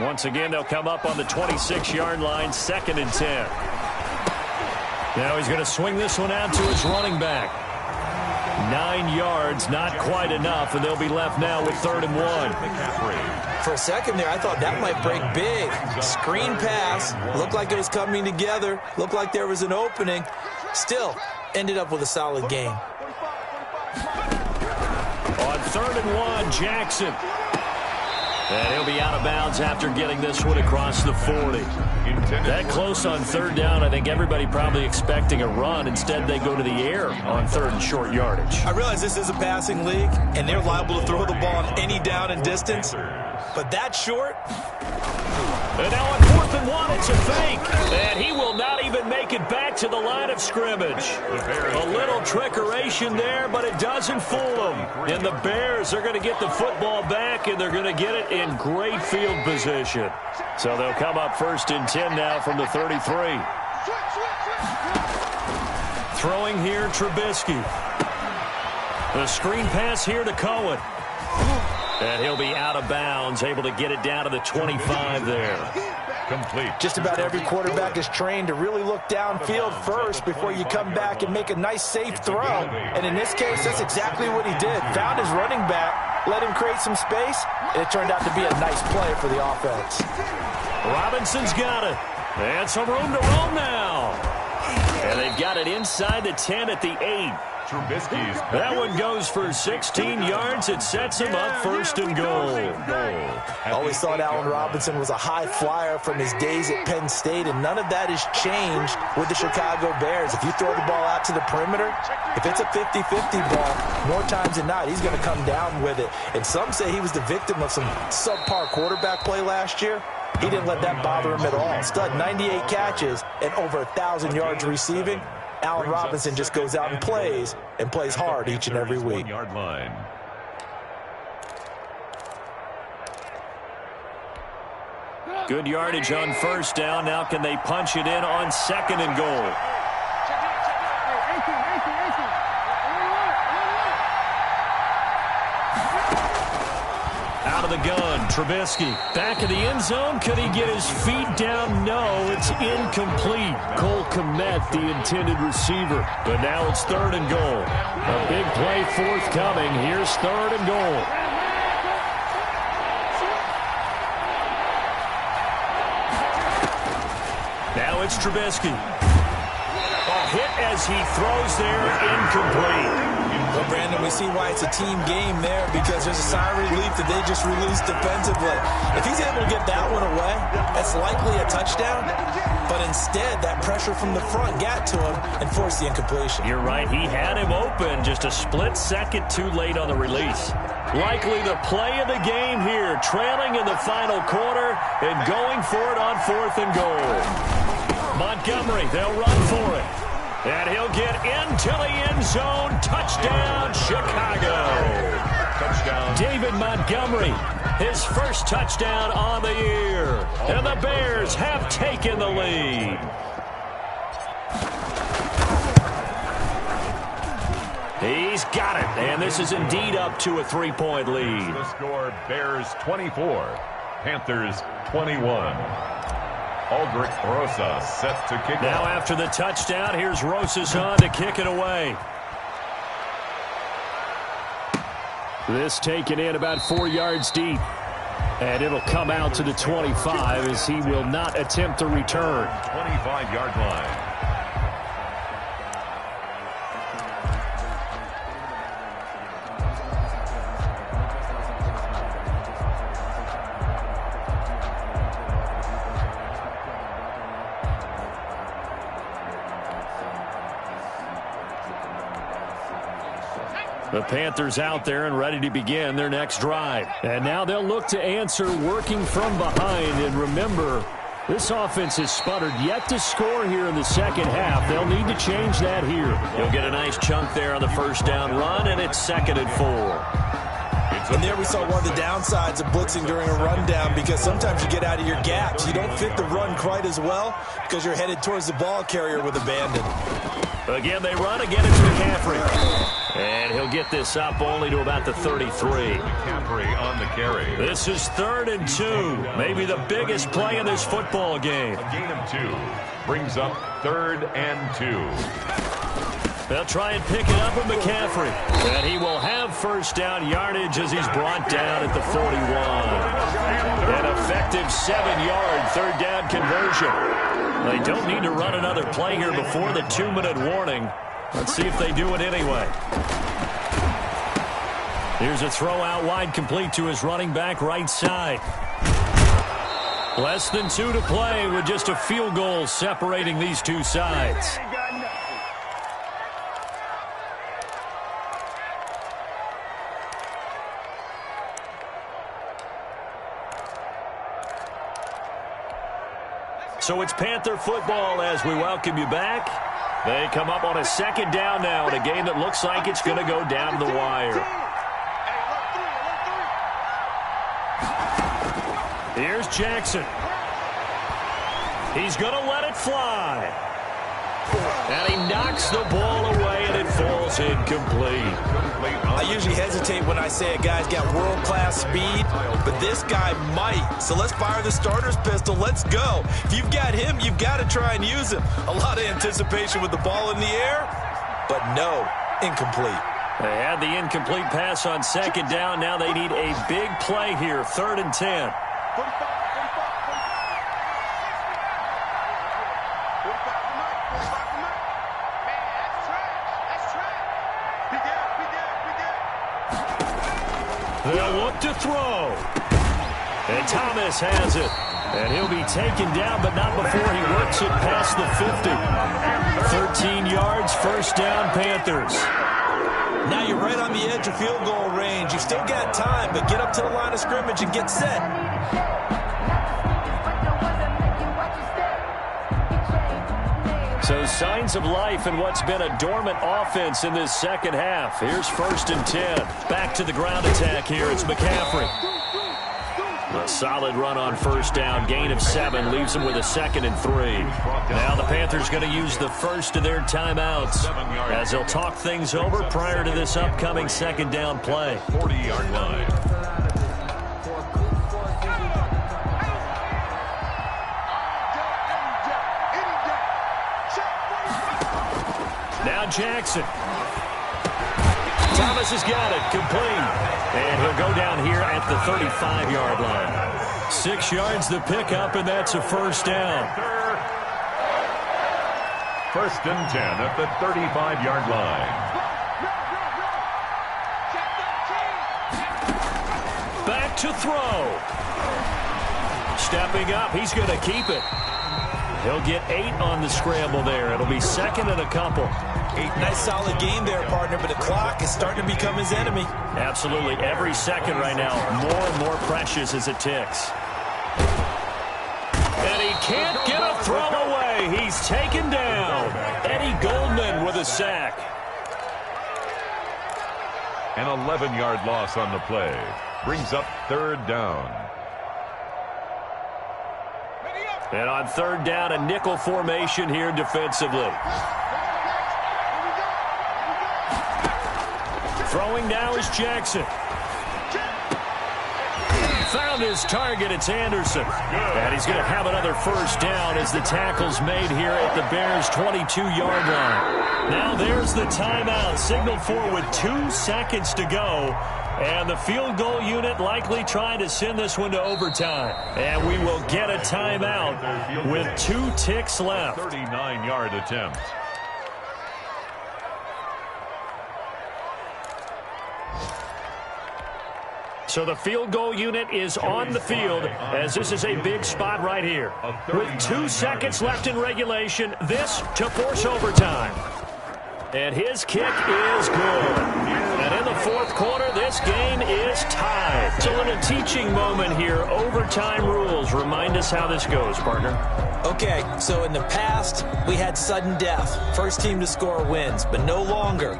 Once again, they'll come up on the 26-yard line, 2nd and 10. Now he's going to swing this one out to his running back. 9 yards, not quite enough, and they'll be left now with 3rd and 1. For a second there, I thought that might break big. Screen pass. Looked like it was coming together. Looked like there was an opening. Still, ended up with a solid game. On 3rd and 1, Jackson. And he'll be out of bounds after getting this one across the 40. That close on 3rd down, I think everybody probably expecting a run. Instead, they go to the air on 3rd and short yardage. I realize this is a passing league, and they're liable to throw the ball on any down and distance. But that short? And now on 4th and 1, it's a fake. And he will not even make it back to the line of scrimmage. A little trickeration there, but it doesn't fool them. And the Bears are going to get the football back, and they're going to get it in great field position. So they'll come up 1st and 10 now from the 33. Throwing here, Trubisky. The screen pass here to Cohen. And he'll be out of bounds, able to get it down to the 25 there. Complete. Just about every quarterback is trained to really look downfield first before you come back and make a nice, safe throw. And in this case, that's exactly what he did. Found his running back, let him create some space, and it turned out to be a nice play for the offense. Robinson's got it. And some room to roam now. And they've got it inside the 10 at the 8. Trubisky's That one goes for 16 yards. It sets him up 1st and goal. Always thought Allen Robinson was a high flyer from his days at Penn State, and none of that has changed with the Chicago Bears. If you throw the ball out to the perimeter, if it's a 50-50 ball, more times than not, he's going to come down with it. And some say he was the victim of some subpar quarterback play last year. He didn't let that bother him at all. Stud 98 catches and over 1,000 yards receiving. Allen Robinson just goes out and plays hard each and every week. Yard line. Good yardage on 1st down. Now can they punch it in on 2nd and goal? Out of the gun, Trubisky. Back of the end zone. Could he get his feet down? No, it's incomplete. Cole Kmet, the intended receiver. But now it's 3rd and goal. A big play forthcoming. Here's 3rd and goal. Now it's Trubisky. A hit as he throws there, incomplete. Well, Brandon, we see why it's a team game there, because there's a sigh of relief that they just released defensively. If he's able to get that one away, that's likely a touchdown. But instead, that pressure from the front got to him and forced the incompletion. You're right. He had him open, just a split second too late on the release. Likely the play of the game here, trailing in the final quarter and going for it on 4th and goal. Montgomery, they'll run for it. And he'll get into the end zone. Touchdown, Chicago. Touchdown. David Montgomery, his first touchdown on the year. And the Bears have taken the lead. He's got it. And this is indeed up to a 3-point lead. The score, Bears 24, Panthers 21. Aldrich Rosas set to kick Now off. after the touchdown, here's Rosas on to kick it away. This taken in about 4 yards deep. And it'll come out to the 25 as he will not attempt to return. 25-yard line. The Panthers out there and ready to begin their next drive. And now they'll look to answer working from behind. And remember, This offense has sputtered, yet to score here in the second half. They'll need to change that here. He'll get a nice chunk there on the first down run, and it's 2nd and 4. And there we saw one of the downsides of blitzing during a rundown, because sometimes you get out of your gaps. You don't fit the run quite as well because you're headed towards the ball carrier with abandon. Again, they run. Again, it's McCaffrey. And he'll get this up only to about the 33. McCaffrey on the carry. This is 3rd and 2. Maybe the biggest play in this football game. A gain of 2 brings up 3rd and 2. They'll try and pick it up with McCaffrey. And he will have first down yardage as he's brought down at the 41. An effective 7-yard third down conversion. They don't need to run another play here before the 2-minute warning. Let's see if they do it anyway. Here's a throw out wide, complete to his running back right side. Less than 2 to play with just a field goal separating these two sides. So it's Panther football as we welcome you back. They come up on a 2nd down now in a game that looks like it's going to go down to the wire. Here's Jackson. He's going to let it fly. And he knocks the ball away, and it falls incomplete. I usually hesitate when I say a guy's got world-class speed, but this guy might. So let's fire the starter's pistol. Let's go. If you've got him, you've got to try and use him. A lot of anticipation with the ball in the air, but no, incomplete. They had the incomplete pass on 2nd down. Now they need a big play here, 3rd and 10. They'll look to throw. And Thomas has it. And he'll be taken down, but not before he works it past the 50. 13 yards, first down, Panthers. Now you're right on the edge of field goal range. You've still got time, but get up to the line of scrimmage and get set. So signs of life in what's been a dormant offense in this second half. Here's 1st and 10. Back to the ground attack here. It's McCaffrey. A solid run on first down. Gain of 7 leaves them with a 2nd and 3. Now the Panthers going to use the first of their timeouts as they'll talk things over prior to this upcoming 2nd down play. 40-yard line. Now Jackson. Thomas has got it, complete. And he'll go down here at the 35-yard line. 6 yards the pickup, and that's a first down. 1st and 10 at the 35-yard line. Back to throw. Stepping up, he's going to keep it. He'll get 8 on the scramble there. It'll be 2nd and a couple. Nice solid game there, partner, but the clock is starting to become his enemy. Absolutely. Every second right now, more and more precious as it ticks. And he can't get a throw away. He's taken down. Eddie Goldman with a sack. An 11-yard loss on the play. Brings up 3rd down. And on 3rd down, a nickel formation here defensively. Throwing now is Jackson. Found his target. It's Anderson. And he's going to have another first down as the tackle's made here at the Bears' 22-yard line. Now there's the timeout signaled for with 2 seconds to go. And the field goal unit likely trying to send this one to overtime. And we will get a timeout with 2 ticks left. 39-yard attempt. So the field goal unit is on the field as this is a big spot right here. With 2 seconds left in regulation, this to force overtime. And his kick is good. And in the fourth quarter, this game is tied. So in a teaching moment here, overtime rules. Remind us how this goes, partner. Okay, so in the past, we had sudden death. First team to score wins, but no longer.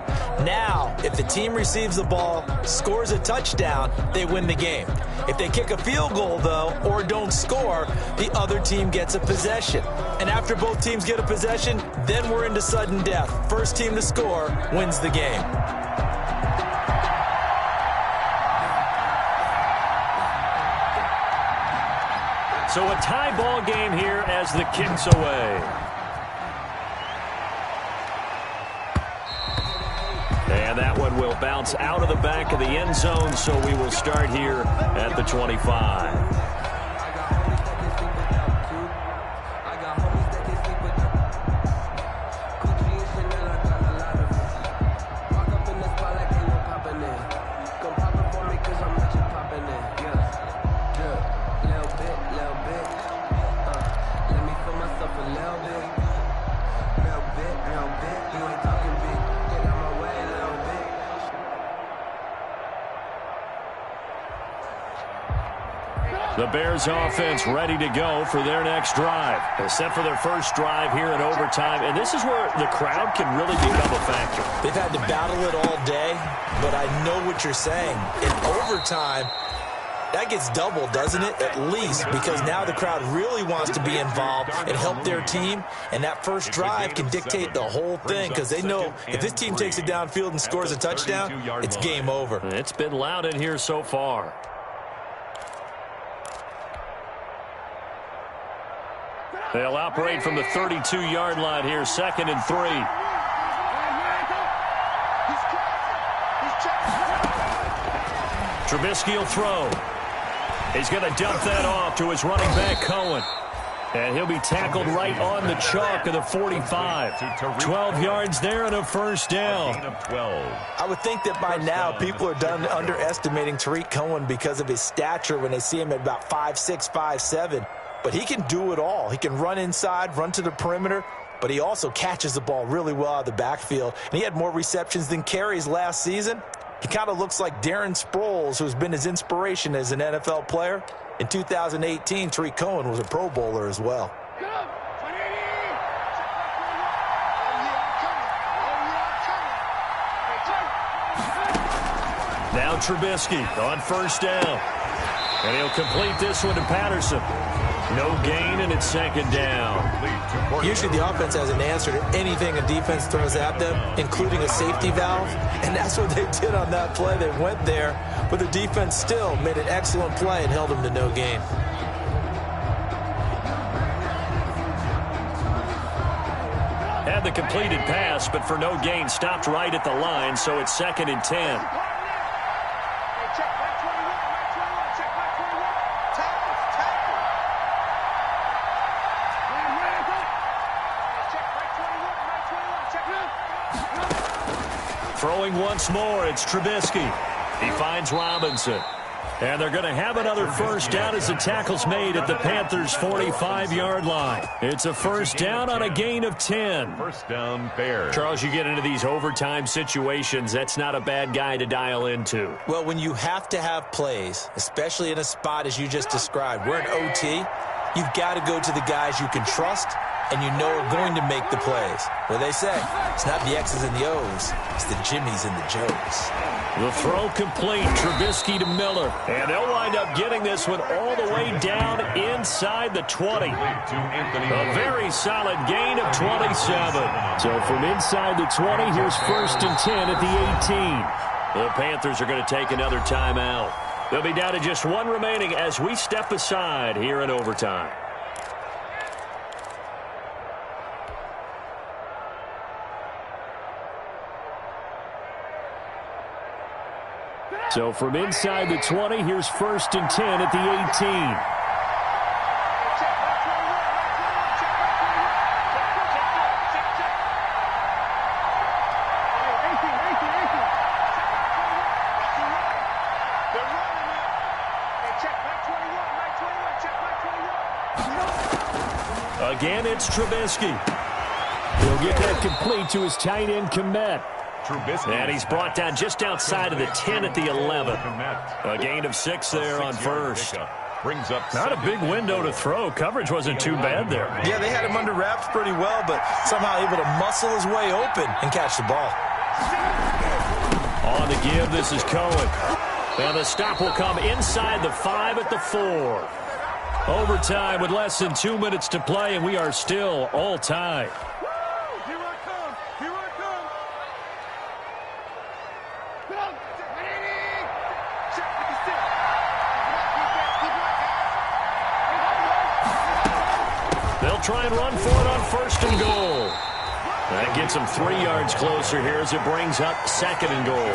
Now, if the team receives the ball, scores a touchdown, they win the game. If they kick a field goal, though, or don't score, the other team gets a possession. And after both teams get a possession, then we're into sudden death. First team to score wins the game. So a tie ball game here as the kick's away. And that one will bounce out of the back of the end zone, so we will start here at the 25. The Bears offense ready to go for their next drive. They're set for their first drive here in overtime, and this is where the crowd can really become a factor. They've had to battle it all day, but I know what you're saying. In overtime, that gets doubled, doesn't it? At least, because now the crowd really wants to be involved and help their team, and that first drive can dictate the whole thing because they know if this team takes it downfield and scores a touchdown, it's game over. It's been loud in here so far. They'll operate from the 32-yard line here, 2nd and 3. Trubisky will throw. He's going to dump that off to his running back, Cohen. And he'll be tackled right on the chalk of the 45. 12 yards there and a first down. I would think that by now people are done underestimating Tariq Cohen because of his stature when they see him at about 5'6", 5'7". But he can do it all. He can run inside, run to the perimeter, but he also catches the ball really well out of the backfield. And he had more receptions than carries last season. He kind of looks like Darren Sproles, who's been his inspiration as an NFL player. In 2018, Tariq Cohen was a Pro Bowler as well. Now Trubisky on first down. And he'll complete this one to Patterson. No gain, and it's 2nd down. Usually the offense has an answer to anything a defense throws at them, including a safety valve. And that's what they did on that play. They went there, but the defense still made an excellent play and held them to no gain. Had the completed pass, but for no gain, stopped right at the line, so it's 2nd and 10. Throwing once more, it's Trubisky. He finds Robinson. And they're going to have another first down as the tackle's made at the Panthers' 45-yard line. It's a first down on a gain of 10. First down, Bears. Charles, you get into these overtime situations, that's not a bad guy to dial into. Well, when you have to have plays, especially in a spot as you just described, we're in OT, you've got to go to the guys you can trust and you know are going to make the plays. What they say, it's not the X's and the O's, it's the Jimmies and the Joes. The throw complete, Trubisky to Miller. And they'll wind up getting this one all the way down inside the 20. A very solid gain of 27. So from inside the 20, here's 1st and 10 at the 18. The Panthers are going to take another timeout. They'll be down to just one remaining as we step aside here in overtime. So from inside the 20, here's 1st and 10 at the 18. Again, it's Trubisky. He'll get that complete to his tight end, Kmet. And he's brought down just outside of the 10 at the 11. A gain of 6 there on first. Not a big window to throw. Coverage wasn't too bad there. Yeah, they had him under wraps pretty well, but somehow able to muscle his way open and catch the ball. On the give, this is Cohen. And the stop will come inside the 5 at the 4. Overtime with less than 2 minutes to play, and we are still all tied. Here I come. Here I come. They'll try and run for it on first and goal. That gets them 3 yards closer here as it brings up 2nd and goal.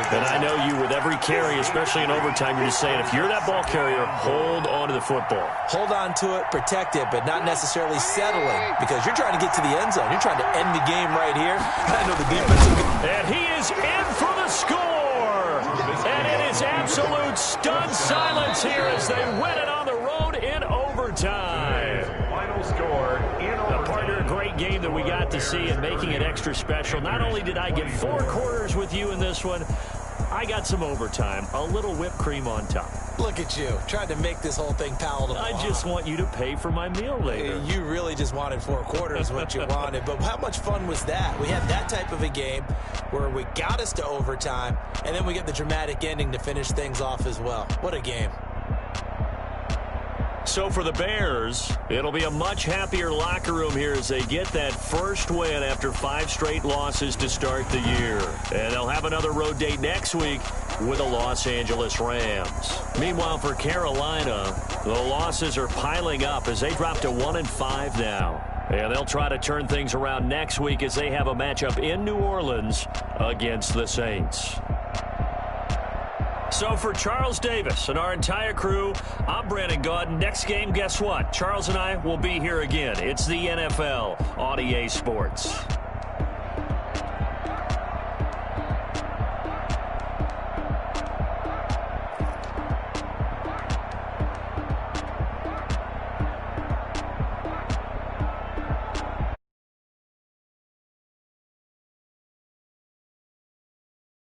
And I know you, with every carry, especially in overtime, you're just saying, if you're that ball carrier, hold on to the football. Hold on to it, protect it, but not necessarily settling, because you're trying to get to the end zone. You're trying to end the game right here. I know the defense will get... And he is in for the score. And it is absolute stunned silence here as they win it on the road in overtime. Final score in A partner, a great game that we got to see and making it extra special. Not only did I get 4 quarters with you in this one, I got some overtime, a little whipped cream on top. Look at you, trying to make this whole thing palatable. I just want you to pay for my meal later. You really just wanted 4 quarters, what you wanted. But how much fun was that? We had that type of a game where we got us to overtime, and then we get the dramatic ending to finish things off as well. What a game. So for the Bears, it'll be a much happier locker room here as they get that first win after 5 straight losses to start the year. And they'll have another road date next week with the Los Angeles Rams. Meanwhile, for Carolina, the losses are piling up as they drop to 1-5 now. And they'll try to turn things around next week as they have a matchup in New Orleans against the Saints. So for Charles Davis and our entire crew, I'm Brandon Gaudin. Next game, guess what? Charles and I will be here again. It's the NFL on EA Sports.